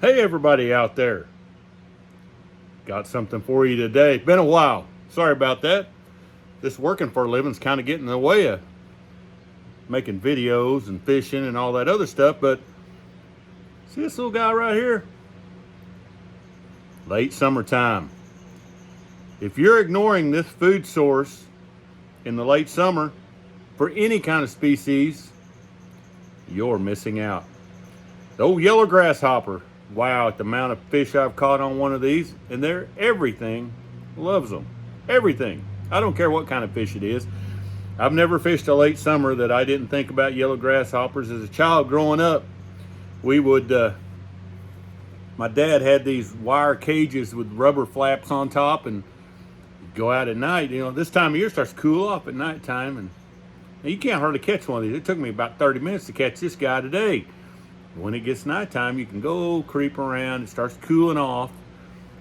Hey everybody out there. Got something for you today. Been a while. Sorry about that. This working for a living's kind of getting in the way of making videos and fishing and all that other stuff, but see this little guy right here? Late summertime. If you're ignoring this food source in the late summer for any kind of species, you're missing out. The old yellow grasshopper. Wow, at the amount of fish I've caught on one of these, and they're everything loves them. Everything. I don't care what kind of fish it is. I've never fished a late summer that I didn't think about yellow grasshoppers. As a child growing up, we would, my dad had these wire cages with rubber flaps on top, and go out at night. You know, this time of year starts to cool off at nighttime, and you can't hardly catch one of these. It took me about 30 minutes to catch this guy today. When it gets nighttime, you can go creep around. It starts cooling off,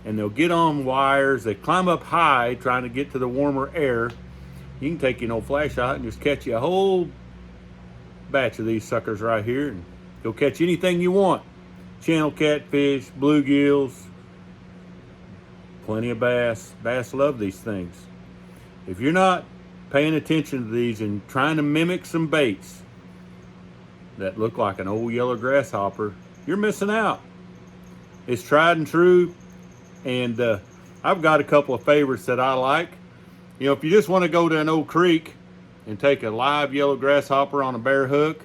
and they'll get on wires. They climb up high trying to get to the warmer air. You can take your old flashlight and just catch you a whole batch of these suckers right here, and go catch anything you want. Channel catfish, bluegills, plenty of bass. Bass love these things. If you're not paying attention to these and trying to mimic some baits that look like an old yellow grasshopper, you're missing out. It's tried and true, and I've got a couple of favorites that I like. You know, if you just want to go to an old creek and take a live yellow grasshopper on a bare hook,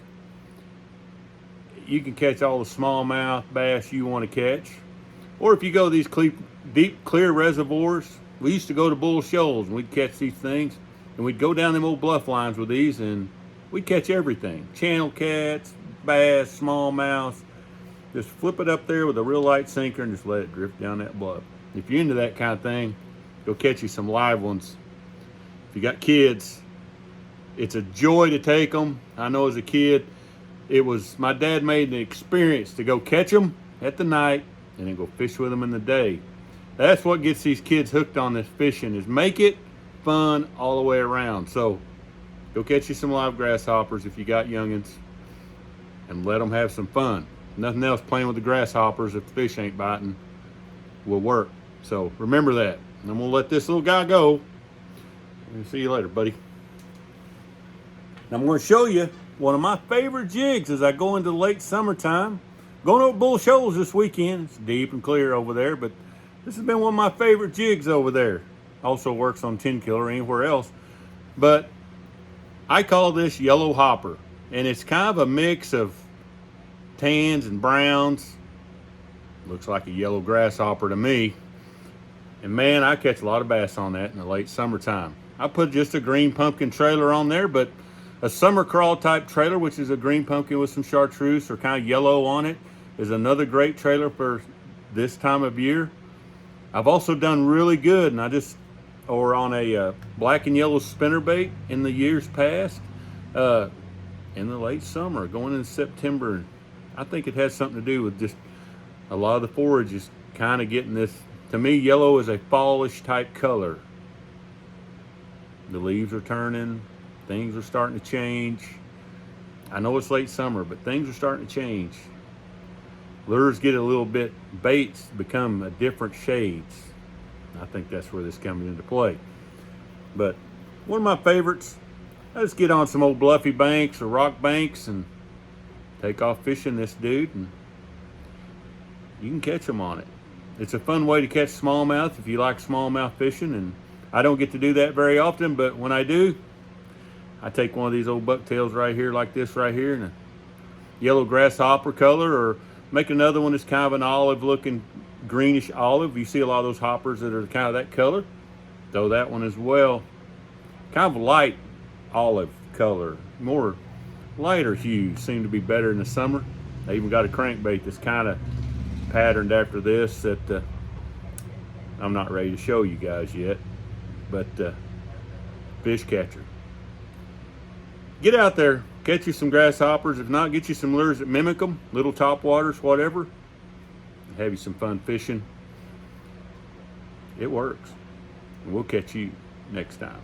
you can catch all the smallmouth bass you want to catch. Or if you go to these deep, clear reservoirs, we used to go to Bull Shoals and we'd catch these things, and we'd go down them old bluff lines with these, and we'd catch everything. Channel cats, bass, smallmouth. Just flip it up there with a real light sinker and just let it drift down that bluff. If you're into that kind of thing, go catch you some live ones. If you got kids, it's a joy to take them. I know as a kid, my dad made an experience to go catch them at the night and then go fish with them in the day. That's what gets these kids hooked on this fishing, is make it fun all the way around. So go catch you some live grasshoppers if you got youngins, and let them have some fun. Nothing else playing with the grasshoppers if the fish ain't biting will work. So remember that. And I'm gonna let this little guy go. And see you later, buddy. Now I'm gonna show you one of my favorite jigs as I go into the late summertime. Going over Bull Shoals this weekend. It's deep and clear over there, but this has been one of my favorite jigs over there. Also works on 10 killer or anywhere else. But I call this yellow hopper, and it's kind of a mix of tans and browns. Looks like a yellow grasshopper to me. And man, I catch a lot of bass on that in the late summertime. I put just a green pumpkin trailer on there, but a summer crawl type trailer, which is a green pumpkin with some chartreuse or kind of yellow on it, is another great trailer for this time of year. I've also done really good, or on a black and yellow spinnerbait in the years past, in the late summer, going into September. I think it has something to do with just a lot of the forage is kind of getting this. To me, yellow is a fallish type color. The leaves are turning, things are starting to change. I know it's late summer, but things are starting to change. Lures get a little bit, baits become a different shades. I think that's where this comes into play. But one of my favorites, I just get on some old bluffy banks or rock banks and take off fishing this dude, and you can catch them on it. It's a fun way to catch smallmouth if you like smallmouth fishing, and I don't get to do that very often, but when I do, I take one of these old bucktails right here, like this right here, in a yellow grasshopper color, or make another one that's kind of an olive looking, greenish olive. You see a lot of those hoppers that are kind of that color. Throw that one as well. Kind of light olive color, more lighter hues seem to be better in the summer. I even got a crankbait that's kind of patterned after this that I'm not ready to show you guys yet, but fish catcher. Get out there, catch you some grasshoppers. If not, get you some lures that mimic them, little topwaters, whatever. Have you some fun fishing. It works. And we'll catch you next time.